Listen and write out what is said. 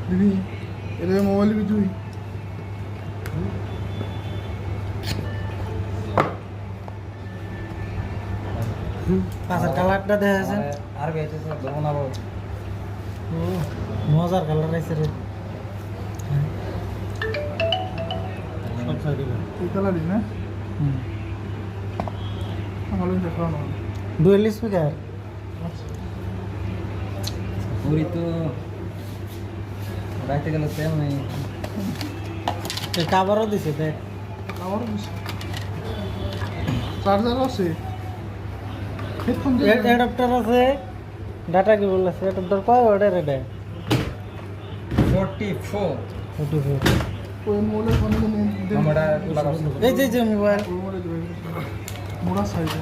দিদি এটা মোবাইল কি তুই পাঁচের কালারটা দেখাছেন আর বেঁচেছে দেবো না বল মজার কালার আছে রে সব সাইডে এই কালারই না আমার দেখাও না ডুয়েল স্পিকার পুরি তো রাইতে গেলে তেল নেই কাভারও দিছে দেখ আমার চার্জার আছে হেডফোন অ্যাডাপ্টার আছে ডাটা কেবল আছে অ্যাডাপ্টার কয় অর্ডার এটা 44 ওই মোবাইলের ফোনে আমরা লাগাবো এই যে মোবাইল মোড়া সাইজ